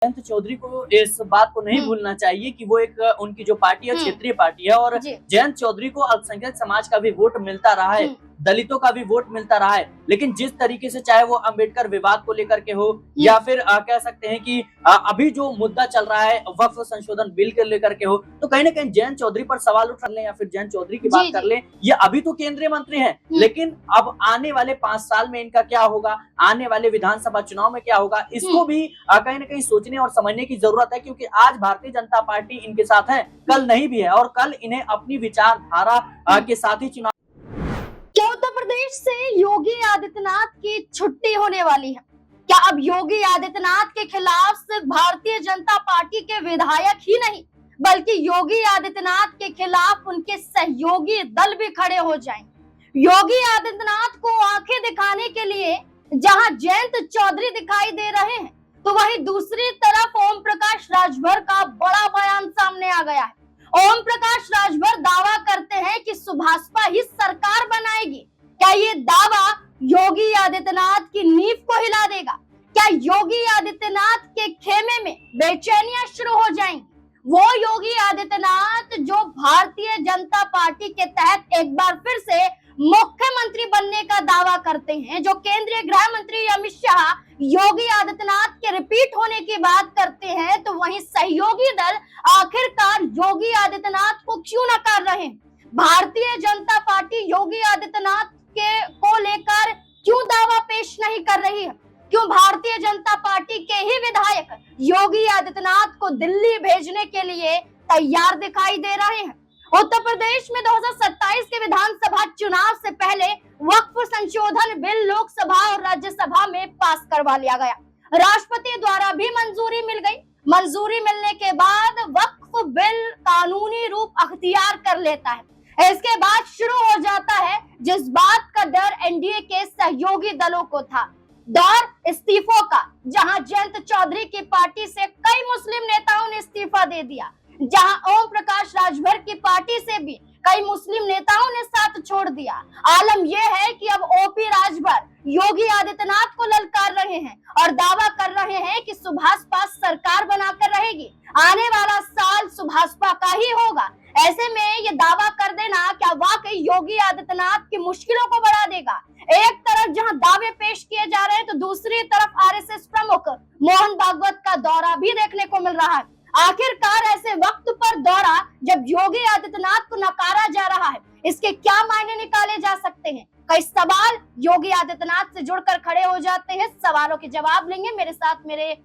जयंत चौधरी को इस बात को नहीं भूलना चाहिए कि वो एक उनकी जो पार्टी है क्षेत्रीय पार्टी है और जयंत चौधरी को अल्पसंख्यक समाज का भी वोट मिलता रहा है, दलितों का भी वोट मिलता रहा है। लेकिन जिस तरीके से चाहे वो अंबेडकर विवाद को लेकर के हो या फिर कह सकते हैं कि अभी जो मुद्दा चल रहा है वक्फ संशोधन बिल के लेकर के हो, तो कहीं ना कहीं जयंत चौधरी पर सवाल उठा लें या फिर जयंत चौधरी की बात कर लें, ये अभी तो केंद्रीय मंत्री हैं, लेकिन अब आने वाले 5 साल में इनका क्या होगा, आने वाले विधानसभा चुनाव में क्या होगा, इसको भी कहीं ना कहीं सोचने और समझने की जरूरत है। क्योंकि आज भारतीय जनता पार्टी इनके साथ है, कल नहीं भी है और कल इन्हें अपनी विचारधारा के साथ ही चुनाव। क्या उत्तर प्रदेश से योगी आदित्यनाथ की छुट्टी होने वाली है? क्या अब योगी आदित्यनाथ के खिलाफ सिर्फ भारतीय जनता पार्टी के विधायक ही नहीं बल्कि योगी आदित्यनाथ के खिलाफ उनके सहयोगी दल भी खड़े हो जाएंगे? योगी आदित्यनाथ को आंखें दिखाने के लिए जहां जयंत चौधरी दिखाई दे रहे हैं, तो वहीं दूसरी तरफ ओम प्रकाश राजभर का बड़ा बयान सामने आ गया है। ओम प्रकाश राजभर दावा करते हैं कि सुभाषपा ही सरकार बनाएगी। क्या ये दावा योगी आदित्यनाथ की नींव को हिला देगा? क्या योगी आदित्यनाथ के खेमे में बेचैनियां शुरू हो जाएंगी? वो योगी आदित्यनाथ जो भारतीय जनता पार्टी के तहत एक बार फिर से मुख्यमंत्री बनने का दावा करते हैं, जो केंद्रीय गृह मंत्री अमित शाह योगी आदित्यनाथ के रिपीट होने की बात करते हैं, तो वहीं सहयोगी दल आखिरकार योगी आदित्यनाथ को क्यों नकार रहे हैं? भारतीय जनता पार्टी योगी आदित्यनाथ को लेकर क्यों दावा पेश नहीं कर रही है? क्यों भारतीय जनता पार्टी के ही विधायक योगी आदित्यनाथ को दिल्ली भेजने के लिए तैयार दिखाई दे रहे हैं? उत्तर प्रदेश में 2027 के विधानसभा चुनाव से पहले वक्फ संशोधन बिल लोकसभा और राज्यसभा में पास करवा लिया गया। राष्ट्रपति द्वारा भी मंजूरी मिल गई। मंजूरी मिलने के बाद वक्फ बिल कानूनी रूप अख्तियार कर लेता है। इसके बाद शुरू हो जाता है जिस बात का डर एनडीए के सहयोगी दलों को था, दौर इस्तीफों का, जहां जयंत चौधरी की पार्टी से कई मुस्लिम नेताओं ने इस्तीफा दे दिया, जहां ओम प्रकाश राजभर की पार्टी से भी कई मुस्लिम नेताओं ने साथ छोड़ दिया। आलम यह है कि अब ओपी राजभर योगी आदित्यनाथ को ललकार रहे हैं और दावा कर रहे हैं कि सुभाषपा सरकार बनाकर रहेगी, आने वाला साल सुभाषपा का ही होगा। ऐसे में ये दावा कर देना क्या वाकई योगी आदित्यनाथ की मुश्किलों को बढ़ा देगा? एक तरफ जहां दावे पेश किए जा रहे हैं, तो दूसरी तरफ आरएसएस प्रमुख मोहन भागवत का दौरा भी देखने को मिल रहा है। आखिरकार ऐसे वक्त पर दौरा जब योगी आदित्यनाथ को नकारा जा रहा है, इसके क्या मायने निकाले जा सकते हैं? कई सवाल योगी आदित्यनाथ से जुड़कर खड़े हो जाते हैं। सवालों के जवाब लेंगे। मेरे साथ मेरे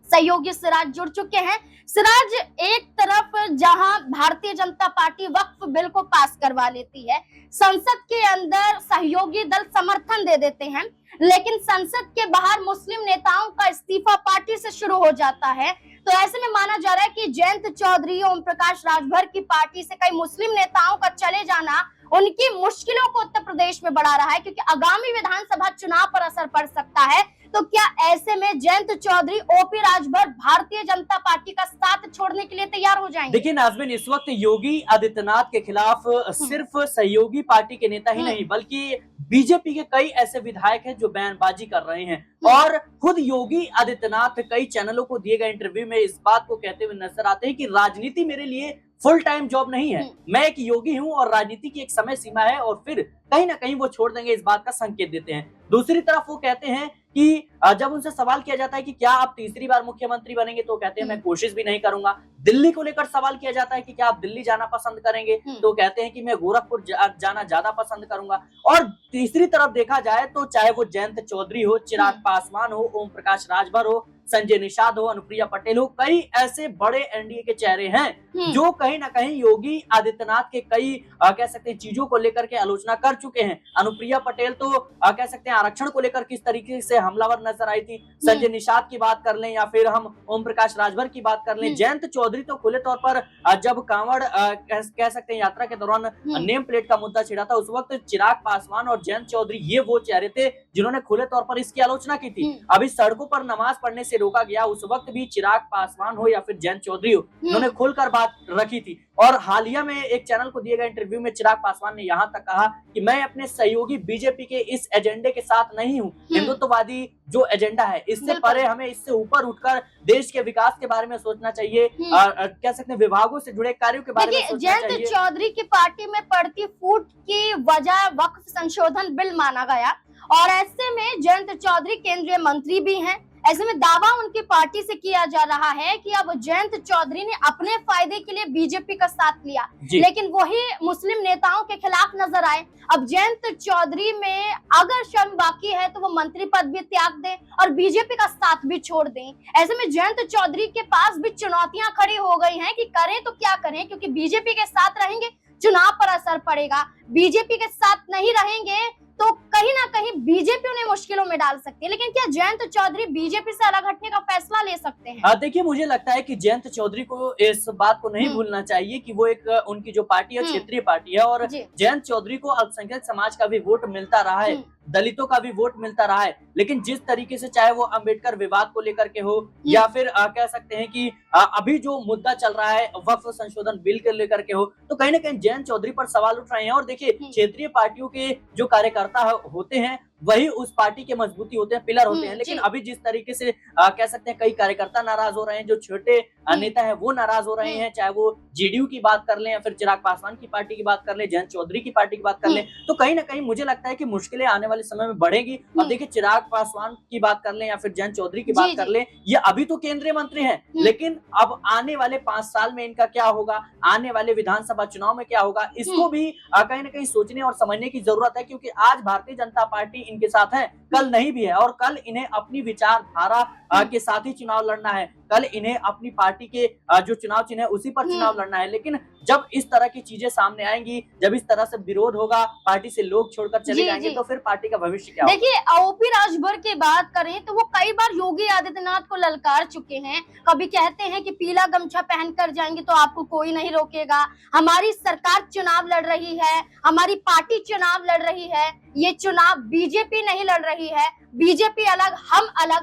सहयोगी सिराज जुड़ चुके हैं। सिराज, एक तरफ जहां भारतीय जनता पार्टी वक्फ बिल को पास करवा लेती है, संसद के अंदर सहयोगी दल समर्थन दे देते हैं, लेकिन संसद के बाहर मुस्लिम नेताओं का इस्तीफा पार्टी से शुरू हो जाता है, तो ऐसे में माना जा रहा है कि जयंत चौधरी, ओम प्रकाश राजभर की पार्टी से कई मुस्लिम नेताओं का चले जाना उनकी मुश्किलों को उत्तर प्रदेश में बढ़ा रहा है, क्योंकि आगामी विधानसभा चुनाव पर असर पड़ सकता है। तो क्या ऐसे में जयंत चौधरी, ओपी राजभर भारतीय जनता पार्टी का साथ छोड़ने के लिए तैयार हो जाएंगे? देखिए नाज़मीन, इस वक्त योगी आदित्यनाथ के खिलाफ सिर्फ सहयोगी पार्टी के नेता ही नहीं बल्कि बीजेपी के कई ऐसे विधायक हैं जो बयानबाजी कर रहे हैं और खुद योगी आदित्यनाथ कई चैनलों को दिए गए इंटरव्यू में इस बात को कहते हुए नजर आते हैं कि राजनीति मेरे लिए फुल टाइम जॉब नहीं है, मैं एक योगी हूं और राजनीति की एक समय सीमा है और फिर कहीं ना कहीं वो छोड़ देंगे, इस बात का संकेत देते हैं। दूसरी तरफ वो कहते हैं कि जब उनसे सवाल किया जाता है कि क्या आप तीसरी बार मुख्यमंत्री बनेंगे, तो कहते हैं मैं कोशिश भी नहीं करूंगा। दिल्ली को लेकर सवाल किया जाता है कि क्या आप दिल्ली जाना पसंद करेंगे, तो कहते हैं कि मैं गोरखपुर जाना ज्यादा पसंद करूंगा। और तीसरी तरफ देखा जाए तो चाहे वो जयंत चौधरी हो, चिराग पासवान हो, ओम प्रकाश राजभर हो, संजय निषाद हो, अनुप्रिया पटेल हो, कई ऐसे बड़े एनडीए के चेहरे हैं जो कहीं ना कहीं योगी आदित्यनाथ के कई कह सकते हैं चीजों को लेकर के आलोचना कर चुके हैं। अनुप्रिया पटेल तो कह सकते हैं आरक्षण को लेकर किस तरीके से हमलावर नजर आई थी, संजय निषाद की बात कर लें या फिर हम ओम प्रकाश राजभर की बात कर लें, जयंत चौधरी तो खुले तौर पर जब कांवड़ कह सकते हैं यात्रा के दौरान नेम प्लेट का मुद्दा छिड़ा था, उस वक्त चिराग पासवान और जयंत चौधरी ये वो चेहरे थे जिन्होंने खुले तौर पर इसकी आलोचना की थी। अभी सड़कों पर नमाज पढ़ने से रोका गया, उस वक्त भी चिराग पासवान हो या फिर जयंत चौधरी हो, उन्होंने खुलकर बात रखी थी। और हालिया में एक चैनल को दिए गए इंटरव्यू में चिराग पासवान ने यहाँ तक कहा कि मैं अपने सहयोगी बीजेपी के इस एजेंडे के साथ नहीं हूँ। हिंदुत्ववादी जो एजेंडा है इससे परे हमें इससे ऊपर उठकर देश के विकास के बारे में सोचना चाहिए, कह सकते हैं विभागों से जुड़े कार्यों के बारे में सोचना चाहिए। जयंत चौधरी की पार्टी में पड़ती फूट की वजह वक्फ संशोधन बिल माना गया और ऐसे में जयंत चौधरी केंद्रीय मंत्री भी हैं। ऐसे में दावा उनकी पार्टी से किया जा रहा है कि अब जयंत चौधरी ने अपने फायदे के लिए बीजेपी का साथ लिया, लेकिन वही मुस्लिम नेताओं के खिलाफ नजर आए। अब जयंत चौधरी में अगर शर्म बाकी है तो वो मंत्री पद भी त्याग दें और बीजेपी का साथ भी छोड़ दें। ऐसे में जयंत चौधरी के पास भी चुनौतियां खड़ी हो गई हैं कि करें तो क्या करें, क्योंकि बीजेपी के साथ रहेंगे चुनाव पर असर पड़ेगा, बीजेपी के साथ नहीं रहेंगे तो कहीं ना कहीं बीजेपी उन्हें मुश्किलों में डाल सकती है। लेकिन क्या जयंत चौधरी बीजेपी से अलग हटने का फैसला ले सकते हैं? देखिए, मुझे लगता है कि जयंत चौधरी को इस बात को नहीं भूलना चाहिए कि वो एक उनकी जो पार्टी है क्षेत्रीय पार्टी है और जयंत चौधरी को अल्पसंख्यक समाज का भी वोट मिलता रहा है, दलितों का भी वोट मिलता रहा है। लेकिन जिस तरीके से चाहे वो अंबेडकर विवाद को लेकर के हो या फिर कह सकते हैं कि अभी जो मुद्दा चल रहा है वक्फ संशोधन बिल के लेकर के हो, तो कहीं ना कहीं जयंत चौधरी पर सवाल उठ रहे हैं। और देखिए, क्षेत्रीय पार्टियों के जो कार्यकर्ता होते हैं वही उस पार्टी के मजबूती होते हैं, पिलर होते हैं। लेकिन अभी जिस तरीके से कह सकते हैं कई कार्यकर्ता नाराज हो रहे हैं, जो छोटे नेता है वो नाराज हो रहे हैं, चाहे वो जेडीयू की बात कर लें या फिर चिराग पासवान की पार्टी की बात कर लें, जयंत चौधरी की पार्टी की बात कर लें, तो कहीं ना कहीं मुझे लगता है कि मुश्किलें आने वाले समय में बढ़ेगी। अब देखिए, चिराग पासवान की बात कर लें या फिर जयंत चौधरी की बात कर लें, ये अभी तो केंद्रीय मंत्री हैं, लेकिन अब आने वाले 5 साल में इनका क्या होगा, आने वाले विधानसभा चुनाव में क्या होगा, इसको भी कहीं ना कहीं सोचने और समझने की जरूरत है। क्योंकि आज भारतीय जनता पार्टी इनके साथ है, कल नहीं भी है, और कल इन्हें अपनी विचारधारा के साथ ही चुनाव लड़ना है, कल इन्हें अपनी पार्टी के जो चुनाव चिन्ह है उसी पर चुनाव लड़ना है। लेकिन जब इस तरह की चीजें सामने आएंगी, जब इस तरह से विरोध होगा, पार्टी से लोग छोड़कर चले जाएंगे, तो फिर पार्टी का भविष्य क्या होगा? देखिए, ओपी राजभर की बात करें तो वो कई बार योगी आदित्यनाथ को ललकार चुके हैं। कभी कहते हैं कि पीला गमछा पहनकर जाएंगे तो आपको कोई नहीं रोकेगा, हमारी सरकार चुनाव लड़ रही है, हमारी पार्टी चुनाव लड़ रही है, ये चुनाव बीजेपी नहीं लड़ रही है, बीजेपी अलग,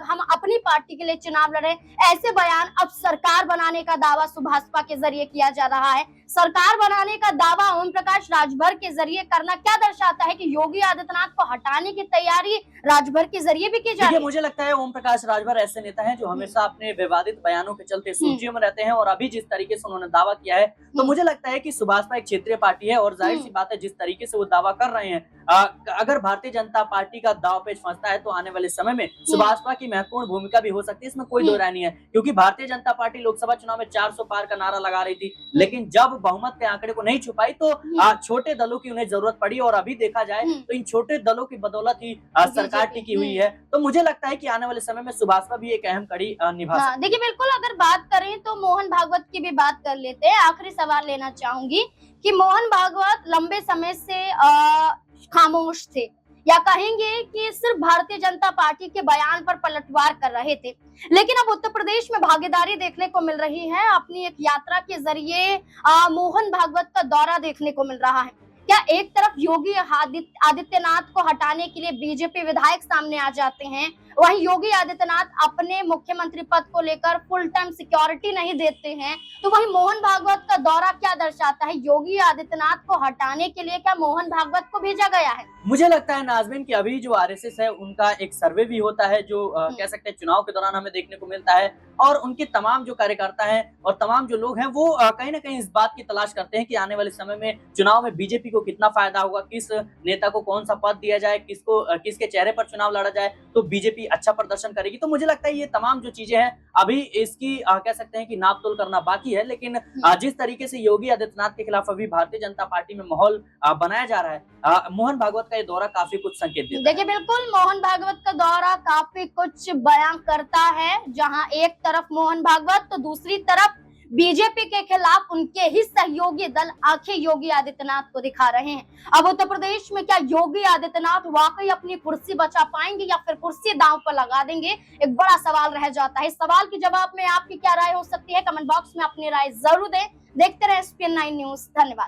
हम अपनी पार्टी के लिए चुनाव लड़ रहे हैं। ऐसे बयान अब सरकार बनाने का दावा सुभाषपा के जरिए किया जा रहा है। सरकार बनाने का दावा ओम प्रकाश राजभर के जरिए करना क्या दर्शाता है कि योगी आदित्यनाथ को हटाने की तैयारी राजभर के जरिए भी की जा रही है। मुझे लगता है ओम प्रकाश राजभर ऐसे नेता हैं जो हमेशा अपने विवादित बयानों के चलते सुर्खियों में रहते हैं, और अभी जिस तरीके से उन्होंने दावा किया है, तो मुझे लगता है कि सुभाषपा एक क्षेत्रीय पार्टी है, और जाहिर सी बात है जिस तरीके से वो दावा कर रहे हैं, अगर भारतीय जनता पार्टी का दाव पेच फंसता है तो आने वाले समय में सुभाषपा की महत्वपूर्ण भूमिका भी हो सकती है, इसमें कोई दो राय नहीं है। क्योंकि भारतीय जनता पार्टी लोकसभा चुनाव में 400 पार का नारा लगा रही थी, लेकिन जब बहुमत के आंकड़े को नहीं छुपाई तो छोटे दलों की उन्हें जरूरत पड़ी, और अभी देखा जाए तो इन छोटे दलों की बदौलत ही सरकार टिकी हुई है। तो मुझे लगता है कि आने वाले समय में सुभाषपा भी एक अहम कड़ी निभा सकती है। देखिए, बिल्कुल, अगर बात करें तो मोहन भागवत की भी बात कर लेते हैं। आखिरी सवाल लेना चाहूंगी कि मोहन भागवत लंबे समय से खामोश थे, या कहेंगे कि सिर्फ भारतीय जनता पार्टी के बयान पर पलटवार कर रहे थे, लेकिन अब उत्तर प्रदेश में भागीदारी देखने को मिल रही है। अपनी एक यात्रा के जरिए मोहन भागवत का दौरा देखने को मिल रहा है। क्या एक तरफ योगी आदित्यनाथ को हटाने के लिए बीजेपी विधायक सामने आ जाते हैं, वहीं योगी आदित्यनाथ अपने मुख्यमंत्री पद को लेकर फुल टाइम सिक्योरिटी नहीं देते हैं, तो वहीं मोहन भागवत का दौरा क्या दर्शाता है? योगी आदित्यनाथ को हटाने के लिए क्या मोहन भागवत को भेजा गया है? मुझे लगता है नाज़मीन कि अभी जो आरएसएस है उनका एक सर्वे भी होता है, जो कह सकते हैं चुनाव के दौरान हमें देखने को मिलता है, और उनके तमाम जो कार्यकर्ता हैं और तमाम जो लोग हैं वो कहीं ना कहीं इस बात की तलाश करते हैं कि आने वाले समय में चुनाव में बीजेपी को कितना फायदा होगा, किस नेता को कौन सा पद दिया जाए, किसके चेहरे पर चुनाव लड़ा जाए तो बीजेपी अच्छा प्रदर्शन करेगी। तो मुझे लगता है ये तमाम जो चीजें हैं अभी इसकी कह सकते हैं कि नाप तोल करना बाकी है, लेकिन जिस तरीके से योगी आदित्यनाथ के खिलाफ अभी भारतीय जनता पार्टी में माहौल बनाया जा रहा है, मोहन भागवत का ये दौरा काफी कुछ संकेत देता है। देखिए, बिल्कुल, मोहन भागवत का दौरा काफी कुछ बयां करता है, जहां एक तरफ मोहन भागवत तो दूसरी तरफ बीजेपी के खिलाफ उनके ही सहयोगी दल आंखें योगी आदित्यनाथ को दिखा रहे हैं। अब उत्तर प्रदेश में क्या योगी आदित्यनाथ वाकई अपनी कुर्सी बचा पाएंगे या फिर कुर्सी दांव पर लगा देंगे, एक बड़ा सवाल रह जाता है। इस सवाल के जवाब में आपकी क्या राय हो सकती है? कमेंट बॉक्स में अपनी राय जरूर दें। देखते रहे SPN9 न्यूज। धन्यवाद।